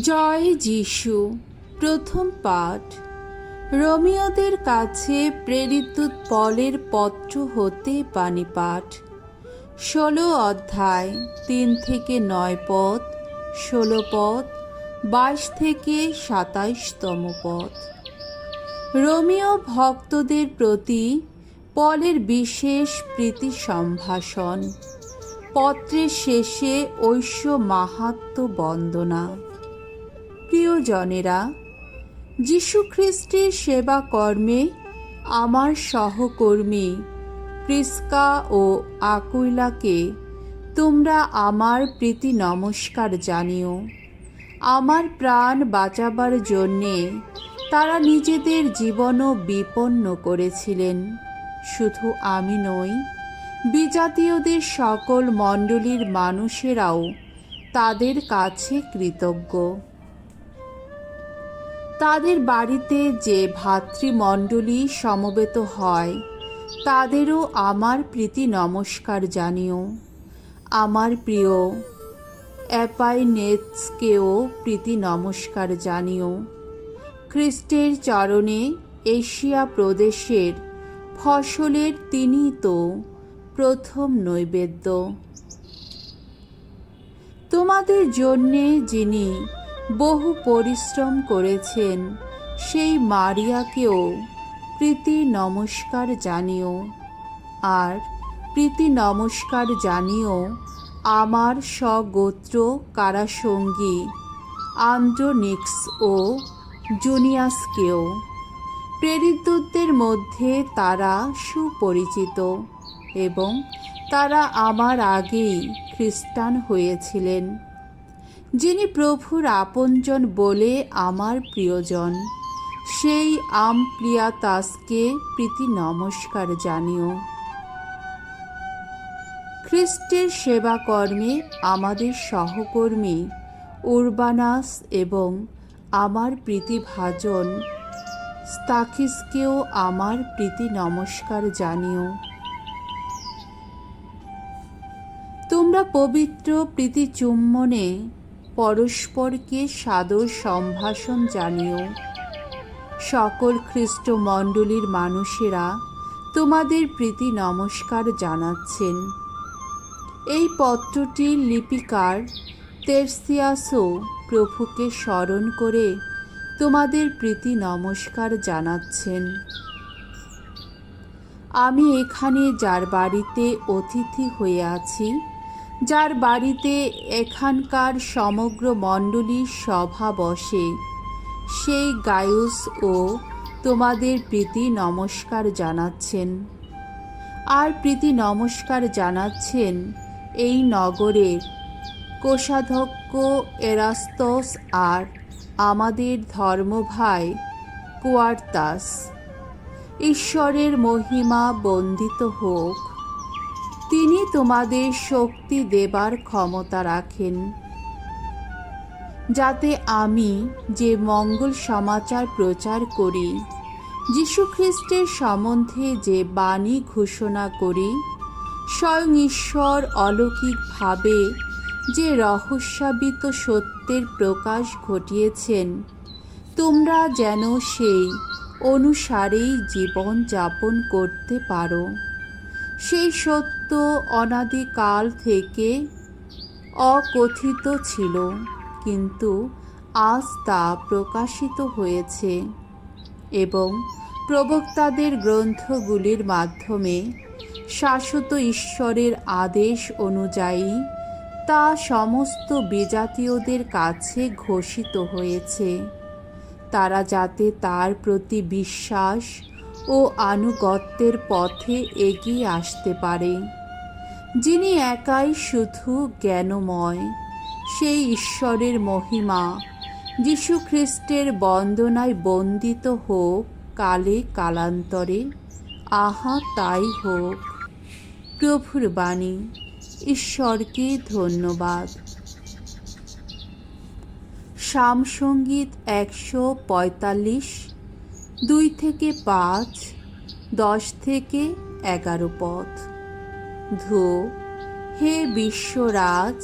জয় যিশু। প্রথম পাঠ। রোমীয়দের কাছে প্রেরিত পলের পত্র হতে বাণী পাঠ। 16 অধ্যায় 3 থেকে 9 পদ, 16 পদ, 22 থেকে 27তম পদ। রোমীয় ভক্তদের প্রতি পলের বিশেষ প্রীতি সম্ভাষণ। পত্রের শেষে ঐশ্য মাহাত্ম্য বন্দনা। প্রিয়জনেরা, যীশুখ্রিস্টের সেবা কর্মে আমার সহকর্মী প্রিস্কা ও আকুইলাকে তোমরা আমার প্রীতি নমস্কার জানিও। আমার প্রাণ বাঁচাবার জন্যে তারা নিজেদের জীবনও বিপন্ন করেছিলেন। শুধু আমি নই, বিজাতীয়দের সকল মণ্ডলীর মানুষেরাও তাদের কাছে কৃতজ্ঞ। তাদের বাড়িতে যে ভাতৃমণ্ডলী সমবেত হয় তাদেরও আমার প্রীতি নমস্কার জানিও। আমার প্রিয় অ্যাপাইনেৎসকেও প্রীতি নমস্কার জানিও। খ্রিস্টের চরণে এশিয়া প্রদেশের ফসলের তিনি তো প্রথম নৈবেদ্য। তোমাদের জন্যে যিনি বহু পরিশ্রম করেছেন সেই মারিয়াকেও প্রীতি নমস্কার জানিও। আর প্রীতি নমস্কার জানিও আমার স্বগোত্র কারাসঙ্গী আন্দ্রোনিক্স ও জুনিয়াসকেও। প্রেরিতদের মধ্যে তারা সুপরিচিত এবং তারা আমার আগেই খ্রিস্টান হয়েছিলেন। যিনি প্রভুর আপনজন বলে আমার প্রিয়জন, সেই আমপ্লিয়াতাসকে প্রীতি নমস্কার জানিও। খ্রিস্টের সেবা কর্মে আমাদের সহকর্মী উরবানাস এবং আমার প্রীতিভাজন স্তাখিসকেও আমার প্রীতি নমস্কার জানিও। তোমরা পবিত্র প্রীতি চুম্বনে পরস্পরকে সাদর সম্ভাষণ জানিও। সকল খ্রিস্ট মণ্ডলীর মানুষেরা তোমাদের প্রীতি নমস্কার জানাচ্ছেন। এই পত্রটির লিপিকার তের্সিয়াসও প্রভুকে স্মরণ করে তোমাদের প্রীতি নমস্কার জানাচ্ছেন। আমি এখানে যার বাড়িতে অতিথি হয়ে আছি, যার বাড়িতে এখানকার সমগ্র মণ্ডলীর সভা বসে, সেই গায়ুসও তোমাদের প্রীতি নমস্কার জানাচ্ছেন। আর প্রীতি নমস্কার জানাচ্ছেন এই নগরের কোষাধ্যক্ষ এরাস্তস আর আমাদের ধর্মভাই কুয়ার্তাস। ঈশ্বরের মহিমা বন্দিত হোক। তিনি তোমাদের শক্তি দেবার ক্ষমতা রাখেন, যাতে আমি যে মঙ্গল সমাচার প্রচার করি, যীশুখ্রিস্টের সম্বন্ধে যে বাণী ঘোষণা করি, স্বয়ং ঈশ্বর অলৌকিকভাবে যে রহস্যাবৃত সত্যের প্রকাশ ঘটিয়েছেন, তোমরা যেন সেই অনুসারেই জীবন যাপন করতে পারো। সেই সত্য অনাদিকাল থেকে অকথিত ছিল, কিন্তু আজ তা প্রকাশিত হয়েছে এবং প্রবক্তাদের গ্রন্থগুলির মাধ্যমে শাশ্বত ঈশ্বরের আদেশ অনুযায়ী তা সমস্ত বিজাতীয়দের কাছে ঘোষিত হয়েছে, তারা যাতে তার প্রতি বিশ্বাস ও আনুগত্যের পথে এগিয়ে আসতে পারে। যিনি একাই শুধু জ্ঞানময়, সেই ঈশ্বরের মহিমা যীশুখ্রিস্টের বন্দনায় বন্দিত হোক কালে কালান্তরে। আহা, তাই হোক। প্রভুর বাণী। ঈশ্বরকে ধন্যবাদ। সামসঙ্গীত 145, 2 থেকে 5, 10 থেকে 11 পদ। ধো, হে বিশ্বরাজ,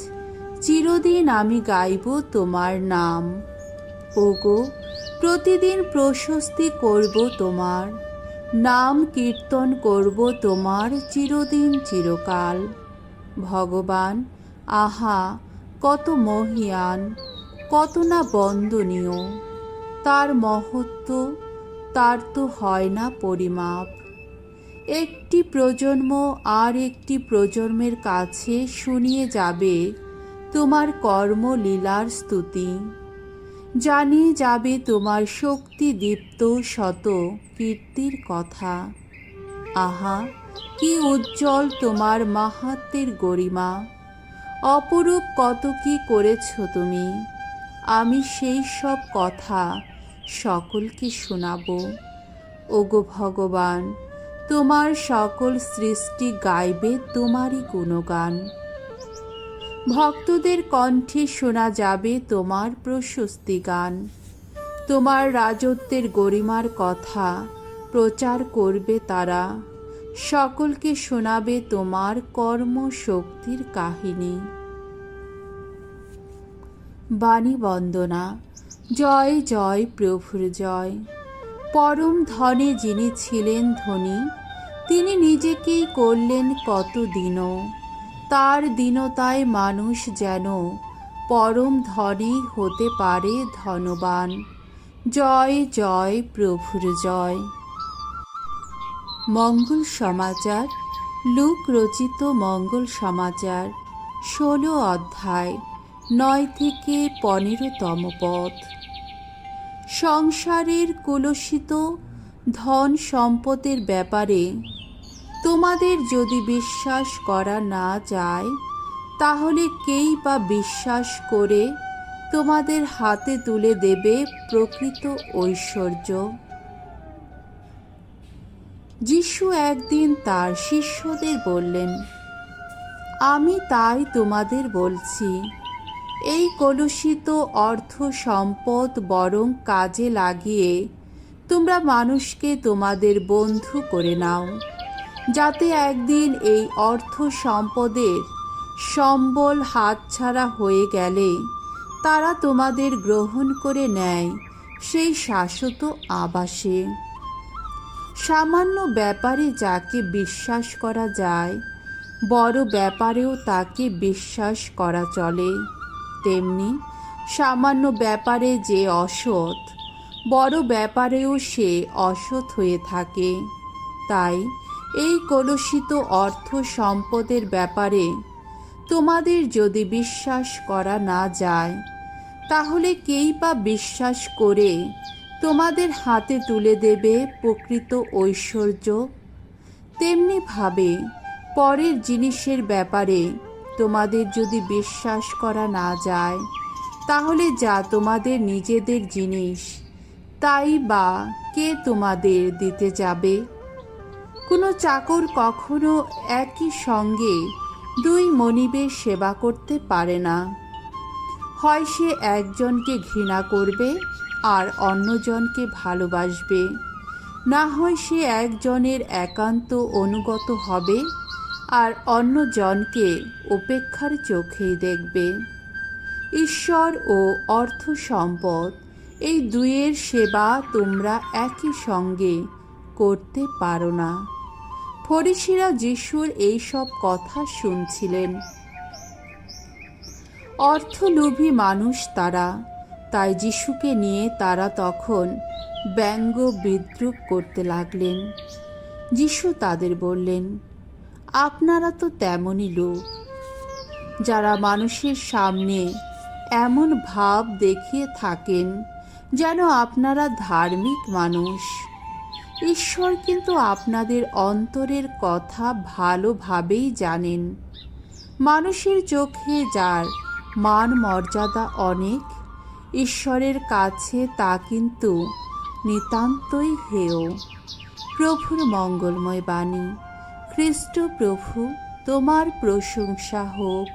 চিরদিন আমি গাইব তোমার নাম। ওগো, প্রতিদিন প্রশস্তি করব তোমার, নাম কীর্তন করব তোমার চিরদিন চিরকাল। ভগবান, আহা কত মহিয়ান, কত না বন্দনীয়, তার মহত্ব তার তো হয় না পরিমাপ। একটি প্রজন্ম আর একটি প্রজন্মের কাছে শুনিয়ে যাবে তোমার কর্মলীলার স্তুতি, জানিয়ে যাবে তোমার শক্তিদীপ্ত শত কীর্তির কথা। আহা, কি উজ্জ্বল তোমার মাহাত্ম্যের গরিমা, অপরূপ কত কি করেছ তুমি। আমি সেই সব কথা সকলকে শোনাব। ওগো ভগবান, তোমার সকল সৃষ্টি গাইবে তোমারই গুণগান। ভক্তদের কণ্ঠে শোনা যাবে তোমার প্রশস্তি গান। তোমার রাজত্বের গরিমার কথা প্রচার করবে তারা, সকলকে শোনাবে তোমার কর্মশক্তির কাহিনী। বাণী বন্দনা। জয় জয় প্রভুর জয়। পরম ধনে যিনি ছিলেন ধনী, তিনি নিজেকেই করলেন কত দীন। তার দীনতায় মানুষ যেন পরম ধনেই হতে পারে ধনবান। জয় জয় প্রভুর জয়। মঙ্গল সমাচার। লুক রচিত মঙ্গল সমাচার 16 অধ্যায় 9 থেকে 15তম পদ। সংসারের কলুষিত ধন সম্পদের ব্যাপারে তোমাদের যদি বিশ্বাস করা না যায়, তাহলে কেই বা বিশ্বাস করে তোমাদের হাতে তুলে দেবে প্রকৃত ঐশ্বর্য। যিশু একদিন তার শিষ্যদের বললেন, আমি তাই তোমাদের বলছি, এই কলুষিত অর্থ সম্পদ বরং কাজে লাগিয়ে তোমরা মানুষকে তোমাদের বন্ধু করে নাও, যাতে একদিন এই অর্থ সম্পদের সম্বল হাতছাড়া হয়ে গেলে তারা তোমাদের গ্রহণ করে নেয় সেই শাশ্বত আবাসে। সামান্য ব্যাপারে যাকে বিশ্বাস করা যায়, বড় ব্যাপারেও তাকে বিশ্বাস করা চলে। তেমনি সামান্য ব্যাপারে যে অসৎ, বড় ব্যাপারেও সে অসৎ হয়ে থাকে। তাই এই কলুষিত অর্থ সম্পদের ব্যাপারে তোমাদের যদি বিশ্বাস করা না যায়, তাহলে কেই বা বিশ্বাস করে তোমাদের হাতে তুলে দেবে প্রকৃত ঐশ্বর্য। তেমনিভাবে পরের জিনিসের ব্যাপারে তোমাদের যদি বিশ্বাস করা না যায়, তাহলে যা তোমাদের নিজেদের জিনিস, তাই বা কে তোমাদের দিতে যাবে? কোনো চাকর কখনো একই সঙ্গে দুই মনিবের সেবা করতে পারে না। হয় সে একজনকে ঘৃণা করবে আর অন্যজনকে ভালোবাসবে, না হয় সে একজনের একান্ত অনুগত হবে আর অন্যজনকে উপেক্ষার চোখেই দেখবে। ঈশ্বর ও অর্থ সম্পদ, এই দুইয়ের সেবা তোমরা একই সঙ্গে করতে পারো না। ফরিসিরা যিশুর এইসব কথা শুনছিলেন। অর্থলোভী মানুষ তারা, তাই যিশুকে নিয়ে তারা তখন ব্যঙ্গ বিদ্রূপ করতে লাগলেন। যিশু তাদের বললেন, আপনারা তো তেমনই লোক, যারা মানুষের সামনে এমন ভাব দেখিয়ে থাকেন যেন আপনারা ধার্মিক মানুষ। ঈশ্বর কিন্তু আপনাদের অন্তরের কথা ভালোভাবেই জানেন। মানুষের চোখে যার মান মর্যাদা অনেক, ঈশ্বরের কাছে তা কিন্তু নিতান্তই হেয়। প্রভুর মঙ্গলময় বাণী। খ্রিস্ট প্রভু, তোমার প্রশংসা হোক।